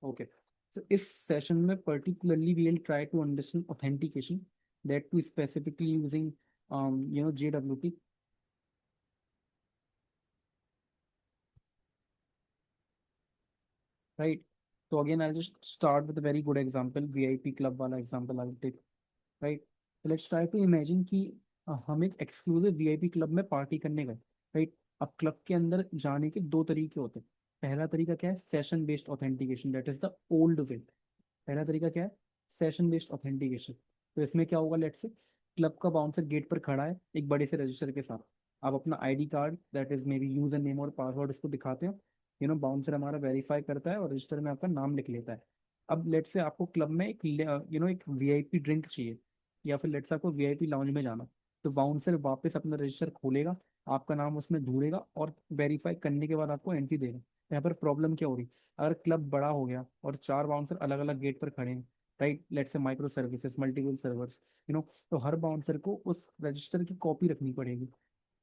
Okay. So इस session में particularly we will try to understand authentication, that too specifically using JWT, right? So again, I'll just start with a very good example, VIP club वाला example I'll take, right? So let's try to imagine कि हम एक exclusive VIP club में party करने गए, right? अब club के अंदर जाने के दो तरीके होते हैं। पहला तरीका क्या है? Session based authentication, that is the old way. पहला तरीका क्या है? Session based authentication. तो इसमें क्या होगा, लेट्स से क्लब का बाउंसर गेट पर खड़ा है एक बड़े से रजिस्टर के साथ। आप अपना ID card, that is may be user name और पासवर्ड, इसको दिखाते हो। बाउंसर हमारा वेरीफाई करता है और रजिस्टर में आपका नाम लिख लेता है। अब लेट्स से आपको क्लब में एक एक वीआईपी ड्रिंक चाहिए, या फिर लेट्स से आपको वीआईपी लाउंज में जाना। तो बाउंसर वापस अपना रजिस्टर खोलेगा, आपका नाम उसमें ढूंढेगा और वेरीफाई करने के बाद आपको एंट्री देगा। यहाँ पर प्रॉब्लम क्या हो रही? अगर क्लब बड़ा हो गया और चार बाउंसर अलग अलग गेट पर खड़े हैं, right, let's say micro services, multiple servers, तो हर बाउंसर को उस रजिस्टर की कॉपी रखनी पड़ेगी।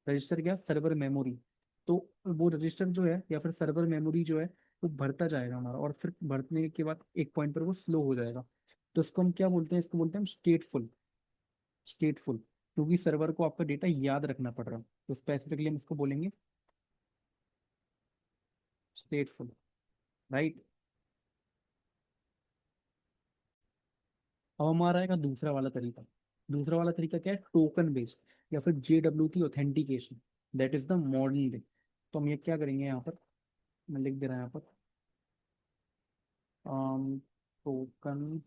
रजिस्टर क्या? Server memory. तो वो रजिस्टर जो है या फिर सर्वर मेमोरी जो है, वो भरता जाएगा हमारा, और फिर भरने के बाद एक पॉइंट पर वो स्लो हो जाएगा। तो इसको हम क्या बोलते हैं? इसको बोलते हैं हम स्टेटफुल। स्टेटफुल, क्योंकि सर्वर को आपका डेटा याद रखना पड़ रहा है, तो स्पेसिफिकली हम इसको बोलेंगे स्टेटफुल, राइट। अब हमारा आएगा दूसरा वाला तरीका। दूसरा वाला तरीका क्या है? टोकन बेस्ड या फिर JWT authentication, that is the modern way. तो हम ये क्या करेंगे यहाँ पर, मैं लिख दे रहा हूँ यहाँ पर, टोकन,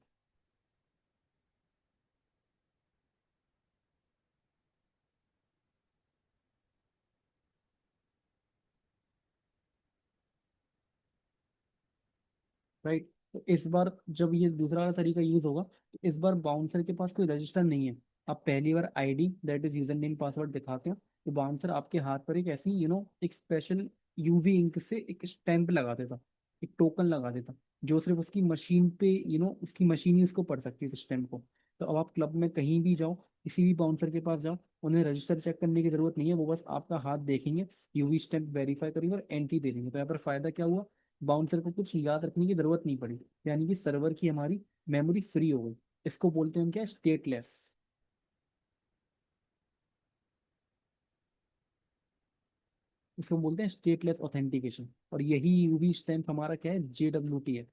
राइट। तो इस बार जब ये दूसरा वाला तरीका यूज होगा, तो इस बार बाउंसर के पास कोई रजिस्टर नहीं है। आप पहली बार ID, that is user name password दिखाते हो, तो बाउंसर आपके हाथ पर एक ऐसी एक स्पेशल यूवी इंक से एक स्टैंप लगा देता, एक टोकन लगा देता, जो सिर्फ उसकी मशीन पे, उसकी मशीन ही उसको पढ़ सकती है इस स्टैंप को। तो अब आप क्लब में कहीं भी जाओ, किसी भी बाउंसर के पास जाओ, उन्हें रजिस्टर चेक करने की जरूरत नहीं है, वो बस आपका हाथ देखेंगे, यूवी स्टैंप वेरीफाई करेंगे और एंट्री दे देंगे। तो यहाँ पर फायदा क्या हुआ? बाउंसर को कुछ याद रखने की जरूरत नहीं पड़ी, यानी कि सर्वर की हमारी मेमोरी फ्री हो गई। इसको बोलते हैं क्या? स्टेटलेस। इसको बोलते हैं स्टेटलेस ऑथेंटिकेशन। और यही यूवी स्टैम्प हमारा क्या है? JWT है।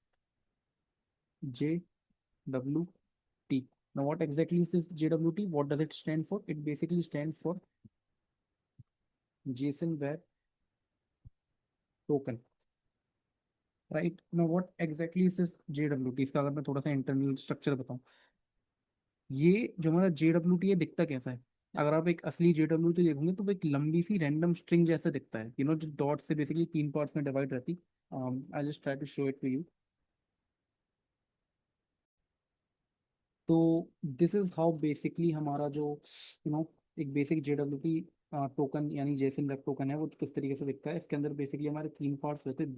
JWT। now what exactly is this JWT? what does it stand for? It basically stands for JSON Web Token, right? now what exactly is this JWT? इसका अगर मैं थोड़ा सा इंटरनल स्ट्रक्चर बताऊं, ये जो हमारा JWT है दिखता कैसा है? अगर आप एक असली JWT देखोगे तो वो एक लंबी सी रैंडम स्ट्रिंग जैसा दिखता है, जो डॉट से बेसिकली तीन पार्ट्स में डिवाइड रहती। I just try to show it to you. तो दिस इज हाउ बेसिकली हमारा जो एक बेसिक JWT टोकन यानी जेसन वेब टोकन है, वो किस तरीके से दिखता है। इसके अंदर बेसिकली हमारे तीन पार्ट्स रहते हैं,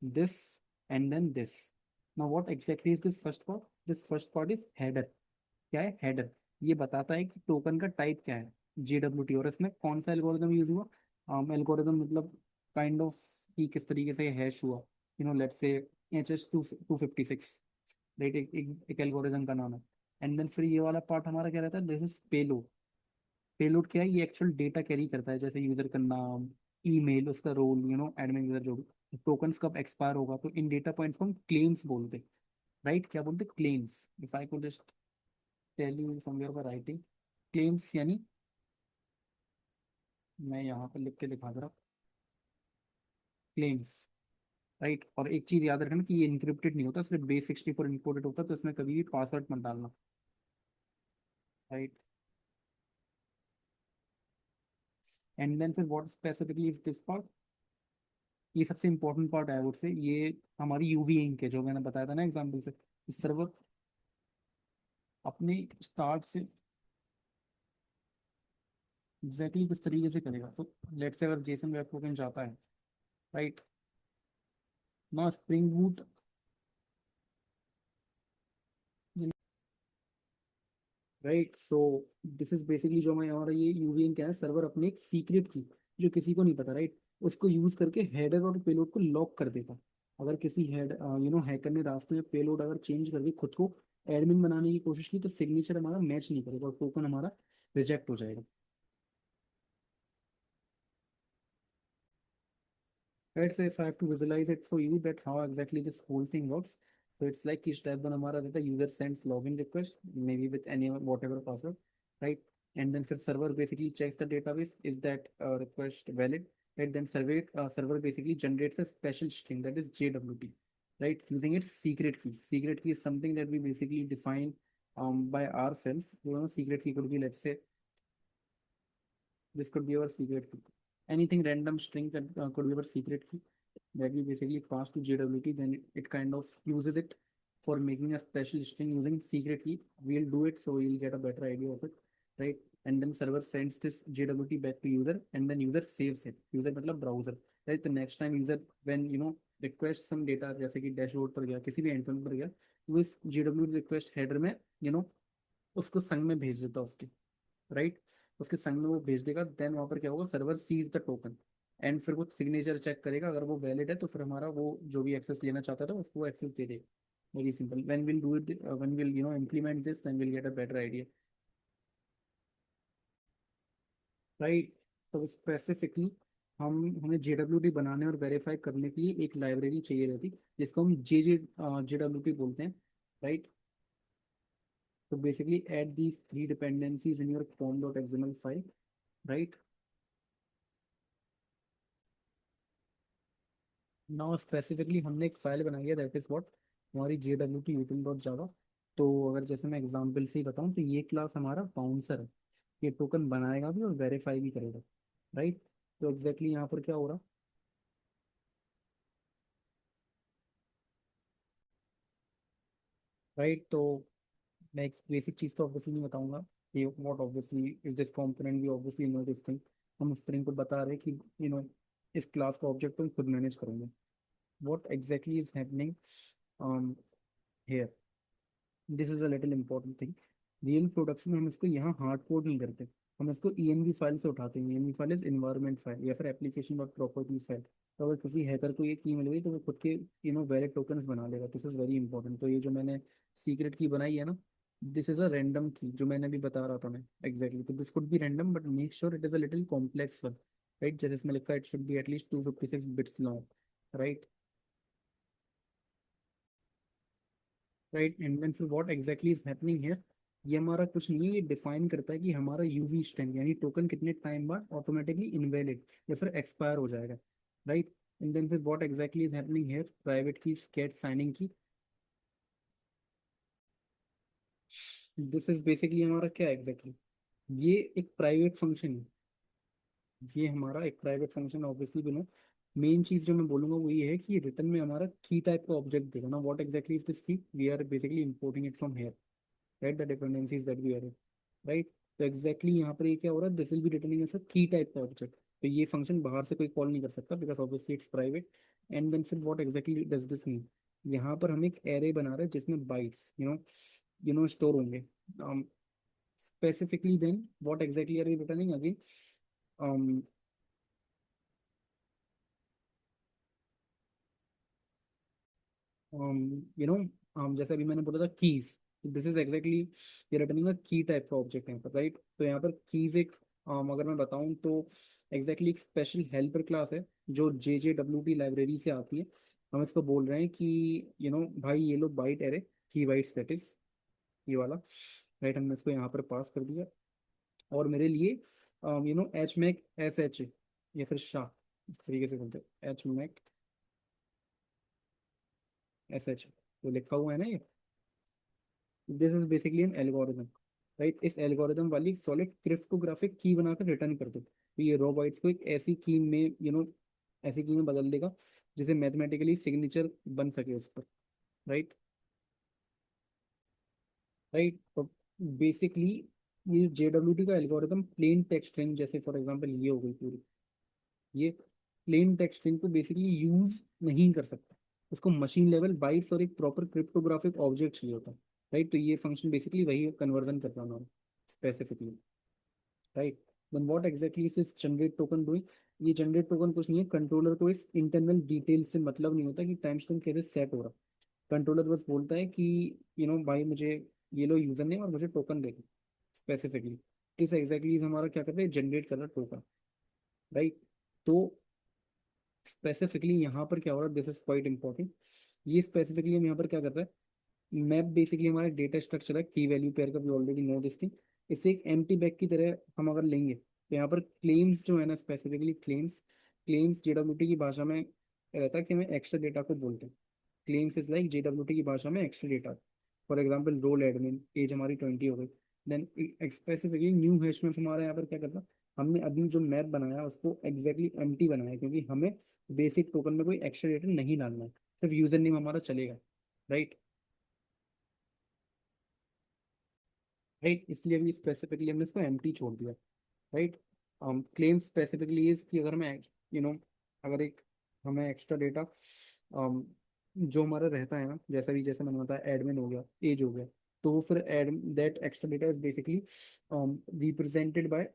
this and then this. Now what exactly is this first part? This first part is header. क्या है? हेडर। ये बताता है कि टोकन का टाइप क्या है, JWT, और इसमें कौन सा एल्गोरिदम यूज हुआ। एल्गोरिदम मतलब काइंड ऑफ कि किस तरीके से हैश हुआ, लेट्स से HS 256, राइट, एक एल्गोरिदम का नाम है। एंड देन फिर ये वाला पार्ट हमारा क्या रहता है? This is payload. पेलोड क्या है? ये एक्चुअल डेटा कैरी करता है, जैसे यूजर का नाम, ईमेल, उसका रोल, एडमिन यूजर, जो भी। टोकन्स कब एक्सपायर होगा, तो इन डेटा पॉइंट्स को हम क्लेम्स बोलते हैं, राइट। क्या बोलते? Claims. If I could just tell you somewhere by writing, claims यानी, मैं यहाँ पर लिख के दिखा दे रहा हूँ, क्लेम्स, राइट। और एक चीज याद रखना कि ये इनक्रिप्टेड नहीं होता, सिर्फ base 64 इनकोडेड होता है, तो इसमें कभी भी पासवर्ड मत डालना, राइट। एंड देन फिर what specifically is this part? ये सबसे इंपॉर्टेंट पार्ट है, वुड से ये हमारी यूवी इंक है, जो मैंने बताया था ना एग्जाम्पल से। सर्वर अपने स्टार्ट से एग्जैक्टली किस तरीके से करेगा, तो लेट्स से अगर जेसन वेब टोकन जाता है, राइट, ना spring boot, right. So this is basically जो मैं हमारा ये यूवी इंक है, सर्वर अपने एक सीक्रेट की, जो किसी को नहीं पता, राइट, उसको यूज करके हेडर और पेलोड को लॉक कर देता, अगर किसी हेड हैकर ने रास्ते में पेलोड अगर चेंज करके खुद को एडमिन बनाने की कोशिश की तो सिग्नेचर हमारा मैच नहीं करेगा और टोकन हमारा रिजेक्ट हो जाएगा। Let's say if I have to visualize it for you that how exactly this whole thing works. So it's like कि step one हमारा रहता है user sends login request maybe with any whatever password, right? And then फिर server basically checks the database, is that request valid, right? Then server basically generates a special string that is JWT, right? Using its secret key. Secret key is something that we basically define by ourselves. You know, secret key could be, let's say, this could be our secret key. Anything random string that could be our secret key that we basically pass to JWT, then it kind of uses it for making a special string using secret key. We'll do it so you'll get a better idea of it, right? And then server sends this JWT back to user, and then user saves it. User मतलब browser, right? The next time user when request some data जैसे कि dashboard पर गया किसी भी एंडपोइंट पर गया वो इस JWT रिक्वेस्ट हेडर में उसको संग में भेज देता उसके, राइट? उसके संग में वो भेज देगा, देन वहां पर क्या होगा, server sees the token and फिर वो सिग्नेचर चेक करेगा, अगर वो वैलिड है तो फिर हमारा वो जो भी एक्सेस लेना चाहता था उसको एक्सेस दे देगा। Very simple. When will do it, when will implement this, then will get a better idea, right? तो स्पेसिफिकली हमें जेडब्ल्यूटी बनाने और वेरीफाई करने के लिए एक लाइब्रेरी चाहिए रहती जिसको हम जेडब्ल्यूटी बोलते हैं, राइट? तो basically add these three dependencies in your pom.xml file, right? Now specifically हमने एक फाइल बनाई है दैट इज व्हाट हमारी JWT util.java। तो अगर जैसे मैं एग्जांपल से ही बताऊं तो ये क्लास हमारा बाउंसर है, ये टोकन बनाएगा भी और वेरीफाई भी करेगा, राइट? तो एग्जैक्टली यहाँ पर क्या हो रहा, राइट? तो मैं एक बेसिक चीज़ तो ऑब्वियसली नहीं बताऊंगा कि what obviously is this component, we obviously know this thing. हम स्प्रिंग को बता रहे हैं कि इस क्लास का ऑब्जेक्ट हम खुद मैनेज करेंगे। What exactly is happening here, this is a little important thing. Real production में हम इसको यहाँ हार्ड कोड नहीं करते, हम इसको env फाइल से उठाते हैं। env file is environment file या फिर एप्लीकेशन डॉट प्रॉपर्टीज फाइल। तो अगर किसी हैकर को ये की मिल गई तो वो खुद के वैलिड टोकन्स बना लेगा। This is very important. तो ये जो मैंने सीक्रेट की बनाई है ना, दिस इज अ रैंडम की जो मैंने अभी बता रहा था मैं एग्जैक्टली। तो this could be random but make sure it is a little complex one, right? जैसे इसमें लिखा है it should be at least 256 bits long, right? Right, and then फिर what exactly is happening here, ये हमारा कुछ नहीं है, ये डिफाइन करता है कि हमारा यूवी स्ट्रिंग यानी टोकन कितने टाइम बाद ऑटोमेटिकली इनवैलिड या फिर एक्सपायर हो जाएगा, राइट? एंड देन फिर what exactly is happening here, private की गेट साइनिंग की, दिस इज बेसिकली हमारा क्या एग्जैक्टली, ये एक प्राइवेट फंक्शन है। ये हमारा एक प्राइवेट फंक्शन ऑब्वियसली बिनो, मेन चीज जो मैं बोलूंगा वो ये है कि रिटर्न में हमारा की टाइप का ऑब्जेक्ट देगा ना। What exactly is this key, we are basically importing it from here, right? The dependencies that we are, right? तो एग्जैक्टली यहाँ पर ये क्या हो रहा है, this will be returning as a key type का ऑब्जेक्ट। तो ये फंक्शन बाहर से कोई कॉल नहीं कर सकता because obviously it's private. And then फिर what exactly does this mean, यहाँ पर हम एक एरे बना रहे हैं जिसमें बाइट्स स्टोर होंगे specifically. Then what exactly are you returning again, जैसे अभी मैंने बोला था कीज, दिस इज एग्जैक्टली ये रिटर्निंग अ की टाइप का ऑब्जेक्ट है यहाँ पर, राइट? तो यहाँ पर कीज एक अगर मैं बताऊँ तो एग्जैक्टली एक स्पेशल हेल्पर क्लास है जो JJWT लाइब्रेरी से आती है। हम इसको बोल रहे हैं कि भाई ये लो बाइट एरे, की बाइट्स दैट इज ये वाला, राइट? हमने इसको यहाँ पर पास कर दिया और मेरे लिए एच मैक एस एच या फिर शाह इस तरीके से बोलते हैं, एच मैक एस एच तो लिखा हुआ है ना ये, this is basically N algorithm, right? इस एल्गोरिदम वाली सॉलिड क्रिप्टोग्राफिक की बनाकर रिटर्न कर दो तो ये रो बाइट्स को एक ऐसी की में ऐसी की में बदल देगा जिसे मैथमेटिकली सिग्नेचर बन सके उस पर, राइट? राइट, तो बेसिकली ये JWT का एल्गोरिदम प्लेन टेक्स्ट स्ट्रिंग जैसे फॉर एग्जांपल ये हो गई पूरी, ये प्लेन टेक्स्ट स्ट्रिंग को बेसिकली यूज नहीं कर सकता, उसको मशीन लेवल बाइट्स और एक प्रॉपर क्रिप्टोग्राफिक ऑब्जेक्ट चाहिए होता है, राइट? तो ये फंक्शन बेसिकली वही कन्वर्जन करता है specifically, right? Then what exactly is generate token doing, ये जनरेट टोकन कुछ नहीं है, कंट्रोलर को इस इंटरनल डिटेल से मतलब नहीं होता कि टाइम स्टैम्प कैसे सेट हो रहा। कंट्रोलर बस बोलता है कि भाई मुझे ये लो यूजर नेम और मुझे टोकन दे दो स्पेसिफिकली। इस एग्जैक्टली हमारा क्या करता है, जनरेट कर रहा है टोकन, राइट। तो स्पेसिफिकली यहाँ पर क्या हो रहा है, दिस इज क्वाइट इंपॉर्टेंट। ये स्पेसिफिकली हम यहाँ पर क्या कर रहे हैं, मैप बेसिकली हमारा डेटा स्ट्रक्चर है की वैल्यू पेयर का, we already know this thing. इसे एक एम्प्टी बैग की तरह हम अगर लेंगे तो यहाँ पर क्लेम्स जो है ना, स्पेसिफिकली क्लेम्स, क्लेम्स जेडब्ल्यूटी की भाषा में रहता है कि हमें एक्स्ट्रा डेटा को बोलते हैं। क्लेम्स इज लाइक जेडब्ल्यूटी की भाषा में extra data. For example role admin, as हमारी 20 हो गई। देन स्पेसिफिकली न्यू हैश में हमारा यहाँ पर क्या करना, हमने अभी जो मैप बनाया उसको एग्जैक्टली एम्प्टी बनाया, क्योंकि हमें बेसिक टोकन में कोई एक्स्ट्रा डेटा नहीं डालना है, सिर्फ यूजर नेम हमारा चलेगा, राइट। राइट, इसलिए अभी स्पेसिफिकली हमने इसको एम्प्टी छोड़ दिया, राइट। क्लेम स्पेसिफिकली इज कि अगर मैं यू नो अगर एक हमें एक्स्ट्रा डेटा जो हमारा रहता है ना, जैसा भी जैसे मैंने बताया एडमिन हो गया, एज हो गया, तो वो फिर add that extra data is basically represented by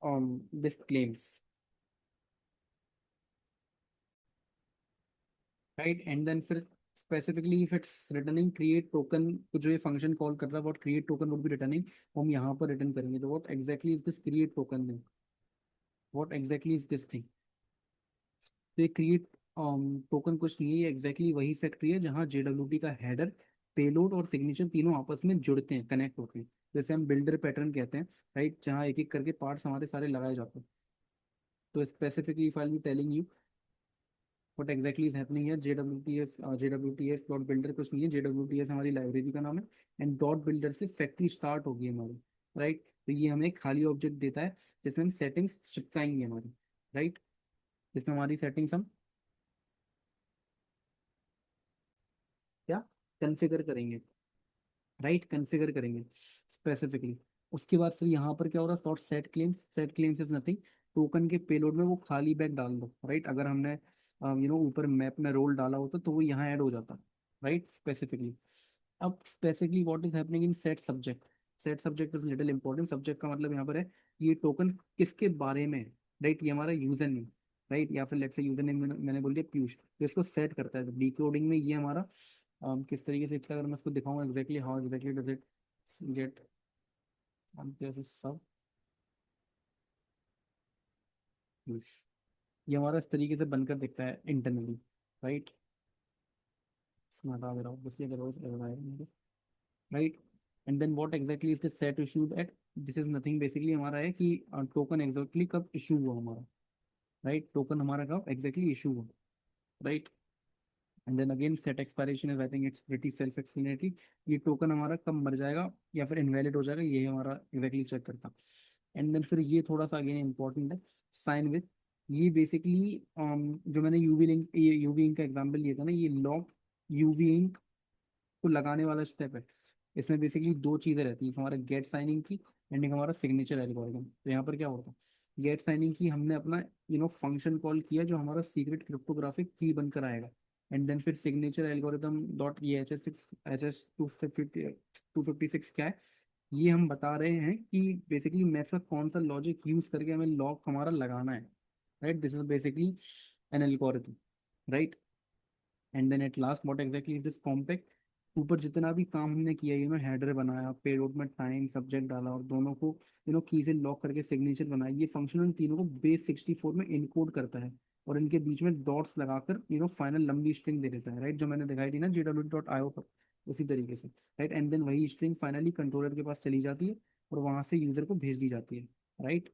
this claims, right. And then फिर specifically if it's returning create token, तो जो ये फंक्शन कॉल कर रहा है what create token would be returning, हम यहाँ पर रिटर्न करेंगे तो what exactly is this create token, what exactly is this thing. तो ये क्रिएट टोकन कुछ नहीं है, ये एग्जैक्टली वही फैक्ट्री है जहाँ जेडब्ल्यूटी का हेडर, पेलोड और सिग्नेचर तीनों आपस में जुड़ते हैं, कनेक्ट होते हैं, जैसे हम बिल्डर पैटर्न कहते हैं, राइट, जहाँ एक एक करके पार्ट्स हमारे सारे लगाए जाते हैं। तो specifically if I be telling you what exactly is happening है, J W T S dot builder कुछ नहीं है, जेडब्ल्यू टी एस हमारी लाइब्रेरी का नाम है, एंड डॉट बिल्डर से फैक्ट्री स्टार्ट होगी हमारी, राइट। तो ये हमें एक खाली ऑब्जेक्ट देता है जिसमें हम सेटिंग्स चिपकाएंगे हमारी, राइट। जिसमें हमारी सेटिंग्स हम क्या कन्फिगर करेंगे, राइट, कन्फिगर करेंगे स्पेसिफिकली। उसके बाद फिर यहाँ पर क्या हो रहा है, set claims is nothing, token के पेलोड में वो खाली बैग डाल दो, राइट। अगर हमने ऊपर मैप में रोल डाला होता तो वो यहाँ ऐड हो जाता, राइट, स्पेसिफिकली। अब specifically what is happening in set subject is little important. Subject का मतलब यहाँ पर है ये टोकन किसके बारे में है, राइट। ये हमारा यूजर नेम, राइट, या फिर लेट्स से यूजर नेम मैंने बोल दिया पीयूष, तो इसको सेट करता है डिकोडिंग में ये हमारा किस तरीके से, इसका अगर मैं इसको दिखाऊंगा exactly how exactly does it get सब यूज, ये हमारा इस तरीके से बनकर दिखता है इंटरनली, राइट। इसमें हटा दे रहा हूँ, बस ये करो, right. And then what exactly is the set issued at, this is nothing, basically हमारा है कि टोकन एग्जैक्टली कब इशू हुआ हमारा, राइट, टोकन हमारा कब एग्जैक्टली इशू हुआ, right. And then again set expiration is I think it's pretty self explanatory, ये टोकन हमारा कब मर जाएगा या फिर इनवैलिड हो जाएगा, ये हमारा एग्जैक्टली चेक करता। एंड देन फिर ये थोड़ा सा अगेन इंपॉर्टेंट है, साइन विद, ये बेसिकली जो मैंने यूवी लिंक, ये यूवी इंक का एग्जांपल लिया था ना, ये लॉग यूवी इंक को लगाने वाला स्टेप है। इसमें बेसिकली दो चीजें रहती हैं, हमारा गेट साइनिंग की एंड एक हमारा सिग्नेचर एल्गोरिथम। तो यहाँ पर क्या होता है, गेट साइनिंग की हमने अपना फंक्शन कॉल किया जो हमारा सीक्रेट क्रिप्टोग्राफिक की बनकर आएगा। एंड देन फिर सिग्नेचर एल्गोरिथम डॉट ये एच एस 256 क्या है, ये हम बता रहे हैं कि बेसिकली मैथ्स का कौन सा लॉजिक यूज करके हमें लॉक हमारा लगाना है, right. This is basically an algorithm, right. And then at last what exactly is this compact, ऊपर जितना भी काम हमने किया, हेडर बनाया, पेलोड में टाइम सब्जेक्ट डाला और दोनों को की से लॉक करके सिग्नेचर बनाई, ये फंक्शन उन तीनों को बेस 64 में इनकोड करता है और इनके बीच में डॉट्स लगाकर फाइनल लंबी स्ट्रिंग दे देता है, राइट, जो मैंने दिखाई थी ना JW.io पर, उसी तरीके से, राइट। एंड देन वही स्ट्रिंग फाइनली कंट्रोलर के पास चली जाती है और वहां से यूजर को भेज दी जाती है, राइट।